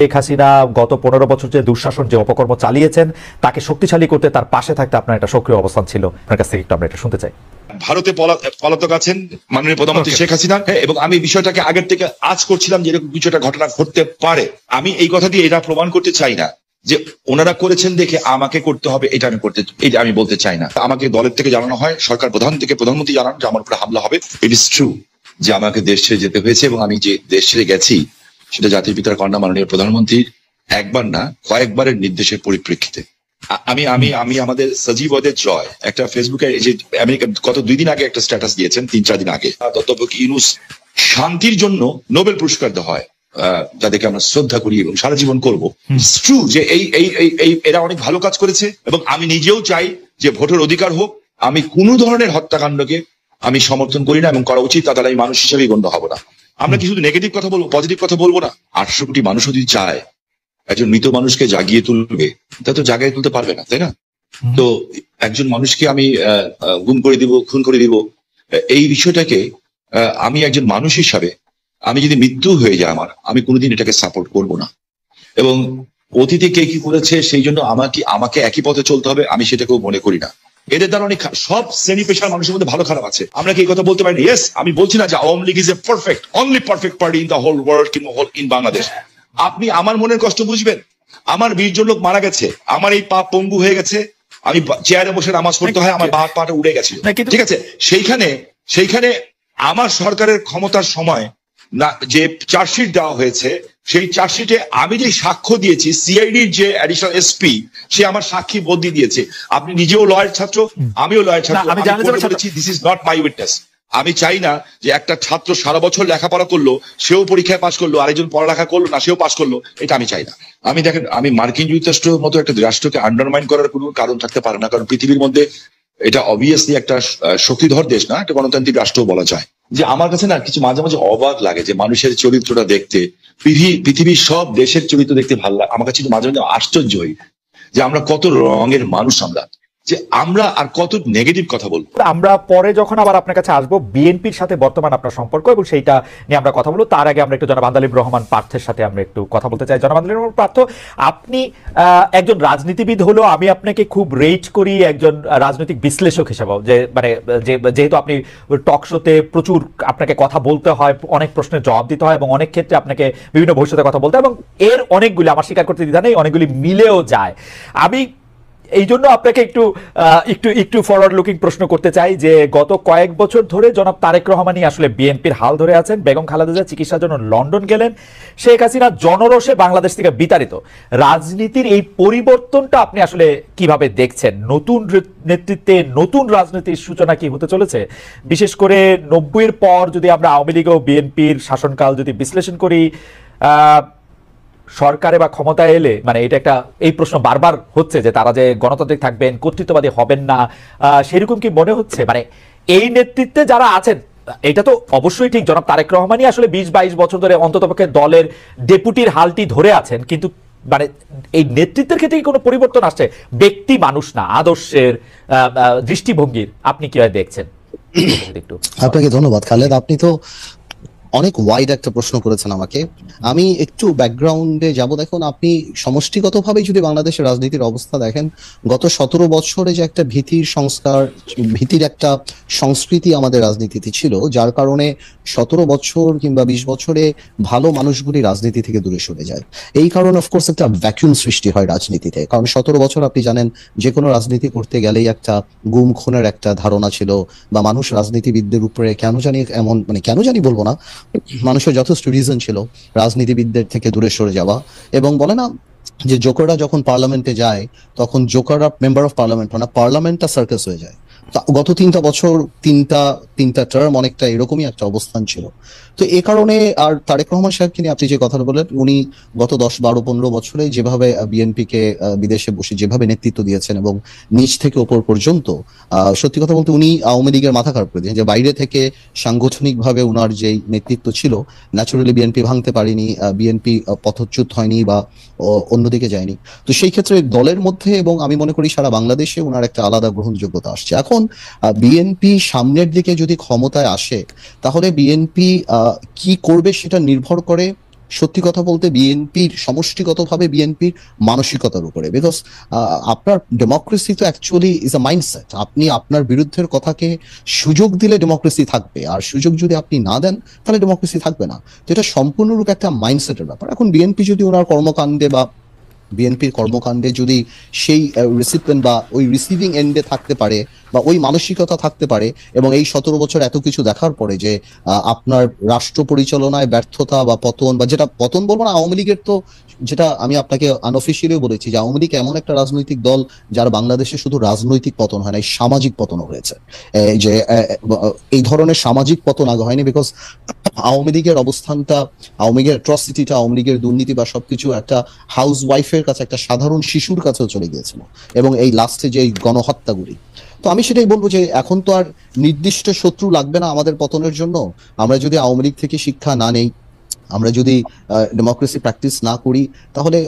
শেখ হাসিনা গত ১৫ বছর যে দুঃশাসন যে অপকর্ম চালিয়েছেন তাকে শক্তিশালী করতে তার পাশে থাকতে আপনার একটা সক্রিয় অবস্থান ছিল, আপনার কাছ থেকে একটু আমরা এটা শুনতে চাই। ভারতে পলাতক আছেন মাননীয় প্রধানমন্ত্রী শেখ হাসিনা, এবং আমি বিষয়টাকে আগের থেকে আজ করছিলাম যে এরকম কিছুটা ঘটনা ঘটতে পারে। আমি এই কথা দিয়ে এটা প্রমাণ করতে চাই না যে ওনারা করেছেন দেখে আমাকে করতে হবে, এটা আমি বলতে চাই না। আমাকে দলের থেকে জানানো হয়, সরকার প্রধান থেকে প্রধানমন্ত্রী জানান যে আমার উপরে হামলা হবে। ইট ইজ ট্রু যে আমাকে দেশ ছেড়ে যেতে হয়েছে, এবং আমি যে দেশ ছেড়ে গেছি সেটা জাতির পিতার কন্যা মাননীয় প্রধানমন্ত্রীর একবার না কয়েকবারের নির্দেশের পরিপ্রেক্ষিতে। আমি আমি আমি আমাদের সজীবদের জয় একটা ফেসবুকে যে আমেরিকা গত 2 দিন আগে একটা স্ট্যাটাস দিয়েছেন, 3-4 দিন আগে, অধ্যাপক ইউনূস শান্তির জন্য নোবেল পুরস্কার দেওয়া হয়, যাদেরকে আমরা শ্রদ্ধা করি এবং সারা জীবন করবো। ট্রু যে এরা অনেক ভালো কাজ করেছে, এবং আমি নিজেও চাই যে ভোটের অধিকার হোক। আমি কোনো ধরনের হত্যাকাণ্ডকে আমি সমর্থন করি না, এবং করা উচিত, তাহলে আমি মানুষ হিসেবেই গণ্য হব না। আমরা কি শুধু নেগেটিভ কথা বলবো, পজিটিভ কথা বলবো না? 800 কোটি মানুষ যদি চায় একজন মৃত মানুষকে জাগিয়ে তুলবে, তা তো জাগিয়ে তুলতে পারবে না, তাই না? তো একজন মানুষকে আমি গুম করে দিব, খুন করে দিব, এই বিষয়টাকে আমি একজন মানুষ হিসাবে, আমি যদি মৃত্যু হয়ে যায় আমার, আমি কোনোদিন এটাকে সাপোর্ট করব না। এবং অতীতে কে কি করেছে সেই জন্য আমাকে একই পথে চলতে হবে, আমি সেটাকেও মনে করি না। এদের দ্বারা অনেক সব শ্রেণী পেশার মানুষের মধ্যে ভালো খারাপ আছে, আমরা কি এই কথা বলতে পারি না? ইয়েস, আমি বলছি না যে Awami League is a perfect, only perfect party in the whole world কিংবা ইন বাংলাদেশ। আপনি আমার মনের কষ্ট বুঝবেন। আমার 20 জন লোক মারা গেছে, আমার এই পা পঙ্গু হয়ে গেছে, আমি চেয়ারে বসে নামাজ পড়তে হয়, আমার বাঁ পাটা উড়ে গেছিল, ঠিক আছে? সেইখানে আমার সরকারের ক্ষমতার সময় না যে চার্জশিট দেওয়া হয়েছে, সেই চার্জশিটে আমি যে সাক্ষ্য দিয়েছি, সিআইডির যে অ্যাডিশনাল এসপি সে আমার সাক্ষী বদলি দিয়েছে। আপনি নিজেও লয়ের ছাত্র, আমিও লয়ের ছাত্র, আমি বলেছি this is not my witness. আমি চাই না যে একটা ছাত্র সারা বছর লেখাপড়া করলো, সেও পরীক্ষায় পাশ করলো, আরেকজন পড়ালেখা করলো না, সেও পাশ করলো, এটা আমি চাই না। আমি দেখেন, আমি মার্কিন যুক্তরাষ্ট্রের মতো একটা রাষ্ট্রকে আন্ডারমাইন করার কোনো কারণ থাকতে পারে না, কারণ পৃথিবীর মধ্যে এটা অবভিয়াসলি একটা শক্তিধর দেশ না, একটা গণতান্ত্রিক রাষ্ট্র বলা যায়। যে আমার কাছে না কিছু মাঝে মাঝে অবাক লাগে যে মানুষের চরিত্রটা দেখতে, পৃথিবীর সব দেশের চরিত্র দেখতে ভালো লাগে। আমার কাছে মাঝে মাঝে আশ্চর্য হই যে আমরা কত রঙের মানুষ, আমরা আর কত নেগেটিভ কথা বলবো। আমরা পরে যখন আবার আপনার কাছে আসবো বিএনপির সাথে বর্তমান আপনার সম্পর্ক এবং সেইটা নিয়ে আমরা কথা বলবো, তার আগে আমরা একটু জনাব আন্দালিব রহমান পার্থের সাথে আমরা একটু কথা বলতে চাই। জনাব আন্দালিব রহমান পার্থ, আপনি একজন রাজনীতিবিদ হলেও আমি আপনাকে খুব রেট করি একজন রাজনৈতিক বিশ্লেষক হিসেবেও, যে মানে যেহেতু আপনি টক শোতে প্রচুর আপনাকে কথা বলতে হয়, অনেক প্রশ্নের জবাব দিতে হয় এবং অনেক ক্ষেত্রে আপনাকে বিভিন্ন ভবিষ্যতে কথা বলতে হয়, এবং এর অনেকগুলি আমার স্বীকার করতে দ্বিধা নেই, অনেকগুলি মিলেও যায়। আমি এই জন্য আপনাকে একটু একটু একটু ফরওয়ার্ড লুকিং প্রশ্ন করতে চাই যে গত কয়েক বছর ধরে জনাব তারেক রহমানই আসলে বিএনপির হাল ধরে আছেন। বেগম খালেদা জিয়া চিকিৎসার জন্য লন্ডন গেলেন, শেখ হাসিনা জনরোষে বাংলাদেশ থেকে বিতাড়িত। রাজনীতির এই পরিবর্তনটা আপনি আসলে কিভাবে দেখছেন? নতুন নেতৃত্বে নতুন রাজনীতির সূচনা কি হতে চলেছে? বিশেষ করে 90-এর পর যদি আমরা আওয়ামী লীগ ও বিএনপির শাসনকাল যদি বিশ্লেষণ করি, সরকারে বা ক্ষমতায় এলে মানে এটা একটা এই প্রশ্ন বারবার হচ্ছে যে তারা যে গণতান্ত্রিক থাকবেন, কর্তৃত্ববাদী হবেন না, সেরকম কি মনে হচ্ছে? মানে এই নেতৃত্বে যারা আছেন, এটা তো অবশ্যই ঠিক জনাব তারেক রহমানই আসলে 20-22 বছর ধরে অন্ততপক্ষে দলের ডেপুটির হালটি ধরে আছেন, কিন্তু মানে এই নেতৃত্বের ক্ষেত্রে কোনো পরিবর্তন আসছে? ব্যক্তি মানুষ না, আদর্শের, দৃষ্টিভঙ্গির আপনি কিভাবে দেখছেন? একটু আপনাকে ধন্যবাদ খালেদ, আপনি তো অনেক ওয়াইড একটা প্রশ্ন করেছেন আমাকে। আমি একটু ব্যাকগ্রাউন্ডে যাব। দেখুন, আপনি সমষ্টিগতভাবে যদি বাংলাদেশের রাজনীতির অবস্থা দেখেন, গত 17 বছরে যে একটা ভীতির সংস্কার, ভীতির একটা সংস্কৃতি আমাদের রাজনীতিতে ছিল, যার কারণে 17 বছর কিংবা 20 বছরে ভালো মানুষগুলি রাজনীতি থেকে দূরে সরে যায়। এই কারণে অফকোর্স একটা ভ্যাকুয়াম সৃষ্টি হয় রাজনীতিতে, কারণ 17 বছর আপনি জানেন যে কোনো রাজনীতি করতে গেলেই একটা গুম খুনের একটা ধারণা ছিল, বা মানুষ রাজনীতিবিদদের উপরে কেন জানি এমন, মানে কেন জানি বলবো না, মানুষের যথেষ্ট রিজন ছিল রাজনীতিবিদদের থেকে দূরে সরে যাওয়া। এবং বলে না যে জোকাররা যখন পার্লামেন্টে যায় তখন জোকাররা মেম্বার অফ পার্লামেন্ট হয় না, পার্লামেন্টটা সার্কাস হয়ে যায়। গত 3টা বছর, তিনটা টার্ম অনেকটা এরকমই একটা অবস্থান ছিল। তো এ কারণে, আর তারেক রহমান সাহেবকে নিয়ে আপনি যে কথাটা বললেন, উনি গত 10, 12, 15 বছরে যেভাবে বিএনপিকে বিদেশে বসে যেভাবে নেতৃত্ব দিয়েছেন এবং নিচ থেকে ওপর পর্যন্ত, সত্যি কথা বলতে উনি আওয়ামী লীগের মাথা খারাপ করে দিয়েছেন। যে বাইরে থেকে সাংগঠনিকভাবে উনার যে নেতৃত্ব ছিল, ন্যাচুরালি বিএনপি ভাঙতে পারেনি, বিএনপি পথচ্যুত হয়নি বা অন্যদিকে যায়নি। তো সেই ক্ষেত্রে দলের মধ্যে এবং আমি মনে করি সারা বাংলাদেশে ওনার একটা আলাদা গ্রহণযোগ্যতা আসছে। এখন বিএনপি সামনের দিকে যদি ক্ষমতায় আসে, তাহলে বিএনপি কি করবে সেটা নির্ভর করে সত্যি কথা বলতে বিএনপির সমষ্টিগতভাবে বিএনপির মানসিকতার উপরে, বিকজ আপনার ডেমোক্রেসি তো অ্যাকচুয়ালি ইজ আ মাইন্ডসেট। আপনি আপনার বিরুদ্ধের কথাকে সুযোগ দিলে ডেমোক্রেসি থাকবে, আর সুযোগ যদি আপনি না দেন তাহলে ডেমোক্রেসি থাকবে না। তো এটা সম্পূর্ণরূপে একটা মাইন্ডসেটের ব্যাপার। এখন বিএনপি যদি ওনার কর্মকাণ্ডে বা বিএনপির কর্মকাণ্ডে যদি সেই রিসিপিয়েন্ট বা ওই রিসিভিং এন্ডে থাকতে পারে বা ওই মানসিকতা থাকতে পারে, এবং এই 17 বছর এত কিছু দেখার পরে যে আপনার রাষ্ট্র পরিচালনায় ব্যর্থতা বা পতন, বা যেটা পতন বলবো না, আওয়ামী লীগের তো, যেটা আমি আপনাকে আনঅফিসিয়ালিও বলেছি যে আওয়ামী লীগ এমন একটা রাজনৈতিক দল যার বাংলাদেশে শুধু রাজনৈতিক পতন হয় না, সামাজিক পতনও হয়েছে। যে এই ধরনের সামাজিক পতন আগে হয়নি, বিকজ আওয়ামী লীগের অবস্থানটা, আওয়ামী লীগের অ্যাট্রসিটিটা, আওয়ামী লীগের দুর্নীতি বা সবকিছু একটা হাউস ওয়াইফের কাছে, একটা সাধারণ শিশুর কাছেও চলে গিয়েছিল, এবং এই লাস্টে যে এই গণহত্যাগুলি। তো আমি সেটাই বলবো যে এখন তো আর নির্দিষ্ট শত্রু লাগবে না আমাদের পতনের জন্য। আমরা যদি আওয়ামী লীগ থেকে শিক্ষা না নেই, আমরা যদি ডেমোক্রেসি প্র্যাকটিস না করি, তাহলে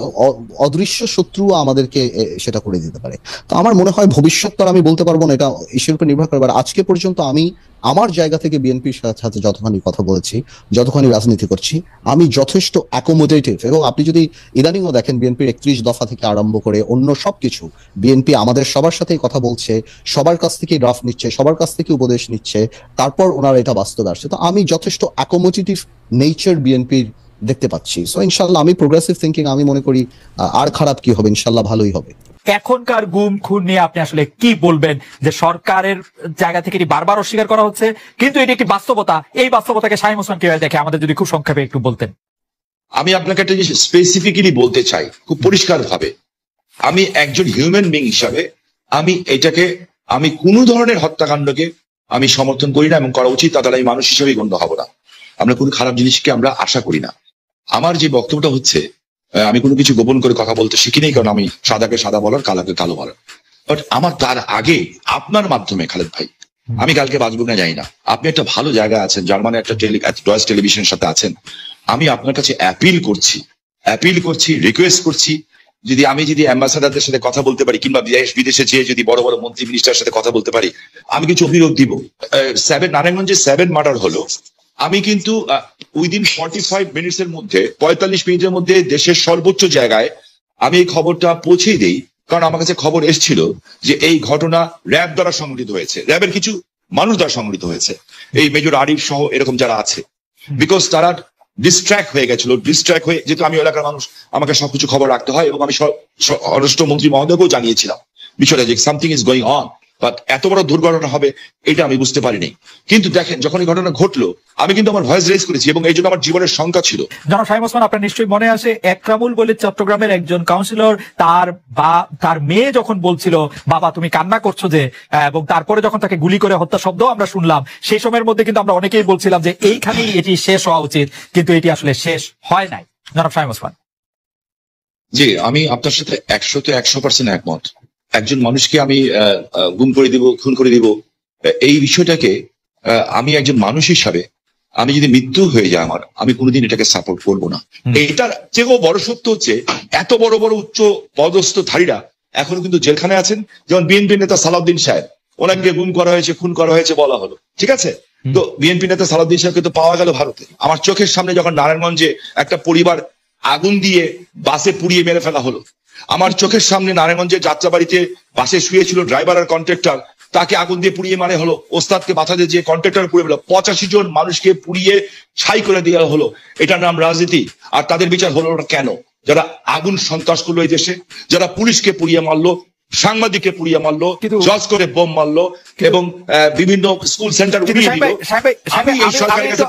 অদৃশ্য শত্রু আমাদেরকে সেটা করে দিতে পারে। তো আমার মনে হয় ভবিষ্যৎ তো আমি বলতে পারবো না, এটা ঈশ্বরের উপর নির্ভর করে। আজকে পর্যন্ত আমি আমার জায়গা থেকে বিএনপির সাথে যতখানি কথা বলেছি, যতখানি রাজনীতি করছি, আমি যথেষ্ট অ্যাকোমোডেটিভ। এবং আপনি যদি ইদানিংও দেখেন বিএনপির 31 দফা থেকে আরম্ভ করে অন্য সবকিছু, বিএনপি আমাদের সবার সাথেই কথা বলছে, সবার কাছ থেকে ড্রাফট নিচ্ছে, সবার কাছ থেকে উপদেশ নিচ্ছে, তারপর ওনারা এটা বাস্তবে আসছে। তো আমি যথেষ্ট অ্যাকোমোডেটিভ নেচার বিএনপির দেখতে পাচ্ছি। সো ইনশাল্লাহ আমি প্রোগ্রেসিভ থিঙ্কিং, আমি মনে করি আর খারাপ কি হবে, ইনশাল্লাহ ভালোই হবে। এখনকার গুম খুন নিয়ে আপনি আসলে কি বলবেন? যে সরকারের জায়গা থেকে এটি বারবার অস্বীকার করা হচ্ছে, কিন্তু এটি একটি বাস্তবতা। এই বাস্তবতাকে শামীম ওসমান কিভাবে দেখে, আমাদের যদি খুব সংক্ষেপে একটু বলতেন। আমি আপনাকে একটা জিনিস স্পেসিফিক্যালি বলতে চাই খুব পরিষ্কার ভাবে। আমি একজন হিউম্যান বিং হিসাবে আমি কোনো ধরনের হত্যাকাণ্ডকে আমি সমর্থন করি না, এবং করা উচিত, তাহলে আমি মানুষ হিসেবেই গণ্য হব না। আমরা কোনো খারাপ জিনিসকে আমরা আশা করি না। আমার যে বক্তব্যটা হচ্ছে, আমি কোনো কিছু গোপন করে কথা বলতে শিখি নেই, কারণ আমি সাদাকে সাদা বলার, কালাকে কালো বলার। বাট আমার তার আগে আপনার মাধ্যমে খালেদ ভাই, আমি কালকে বাঁচবো না জানি না, আপনি একটা ভালো জায়গা আছেন, জার্মানি একটা ডয়েচ টেলিভিশনের সাথে আছেন। আমি আপনার কাছে অ্যাপিল করছি, রিকোয়েস্ট করছি, যদি অ্যাম্বাসাডারদের সাথে কথা বলতে পারি, কিংবা বিদেশে যেয়ে যদি বড় বড় মন্ত্রী মিনিস্টারের সাথে কথা বলতে পারি, আমি কিছু অভিযোগ দিব। নারায়ণগঞ্জে 7 মার্ডার হলো, আমি কিন্তু উইদিন 45 মিনিটসের মধ্যে, 45 মিনিটের মধ্যে দেশের সর্বোচ্চ জায়গায় আমি এই খবরটা পৌঁছেই দেই, কারণ আমার কাছে খবর এসেছিল যে এই ঘটনা র্যাব দ্বারা সংঘটিত হয়েছে, র্যাবের কিছু মানুষ দ্বারা সংঘটিত হয়েছে, এই মেজর আরিফ সহ এরকম যারা আছে, বিকজ তারা ডিস্ট্র্যাক্ট হয়ে গেছিল। ডিস্ট্র্যাক্ট হয়ে, যেহেতু আমি এলাকার মানুষ, আমাকে সবকিছু খবর রাখতে হয়, এবং আমি স্বরাষ্ট্রমন্ত্রী মহোদয়কেও জানিয়েছিলাম বিষয়টা, যে something is going on, but এত বড় দুর্ঘটনা হবে এটা আমি বুঝতে পারিনি। কিন্তু দেখেন, যখন এই ঘটনা ঘটলো, আমি কিন্তু আমার ভয়েস রেজ করেছি, এবং এই জন্য আমার জীবনের শঙ্কা ছিল। জনাব শামীম ওসমান, আপনার নিশ্চয়ই মনে আছে একরামুল বলে চট্টগ্রামের একজন কাউন্সিলর, তার মেয়ে যখন বলছিল বাবা তুমি কান্না করছো যে, এবং তারপরে যখন তাকে গুলি করে হত্যা শব্দ আমরা শুনলাম, সেই সময়ের মধ্যে কিন্তু আমরা অনেকেই বলছিলাম যে এইখানেই এটি শেষ হওয়া উচিত, কিন্তু এটি আসলে শেষ হয় নাই। জনাব শামীম ওসমান। জি, আমি আপনার সাথে 100% একমত। একজন মানুষকে আমি গুম করে দিব, খুন করে দিব, এই বিষয়টাকে আমি একজন মানুষ হিসাবে, আমি যদি মৃত্যু হয়ে যায় আমার, আমি কোনোদিন এটাকে সাপোর্ট করবো না। এটার চেয়েও বড় সত্য হচ্ছে, এত বড় বড় উচ্চ পদস্থধারীরা এখনো কিন্তু জেলখানায় আছেন। যেমন বিএনপি নেতা সালাউদ্দিন সাহেব, ওনাকে গুম করা হয়েছে, খুন করা হয়েছে বলা হলো, ঠিক আছে, তো বিএনপি নেতা সালাউদ্দিন সাহেবকে তো পাওয়া গেল ভারতে। আমার চোখের সামনে যখন নারায়ণগঞ্জে একটা পরিবার আগুন দিয়ে বাসে পুড়িয়ে মেরে ফেলা হলো, আমার চোখের সামনে নারায়ণগঞ্জের যাত্রাবাড়িতে বাসে শুয়েছিল ড্রাইভার আর কন্ট্রাক্টর, তাকে আগুন দিয়ে পুড়িয়ে মারে হলো, ওস্তাদকে বাঁচাতে যে কন্ট্রাক্টর পুড়িয়ে ফেলো, 85 জন মানুষকে পুড়িয়ে ছাই করে দেওয়া হলো। এটার নাম রাজনীতি? আর তাদের বিচার হলো না কেন? যারা আগুন সন্ত্রাস করলো এই দেশে, যারা পুলিশকে পুড়িয়ে মারলো, সাংবাদিককে পুড়িয়ে মারলো, জজ করে বোম মারলো, এবং বিভিন্ন স্কুল সেন্টার উড়িয়ে দিল, আমি এই সরকারের কাছে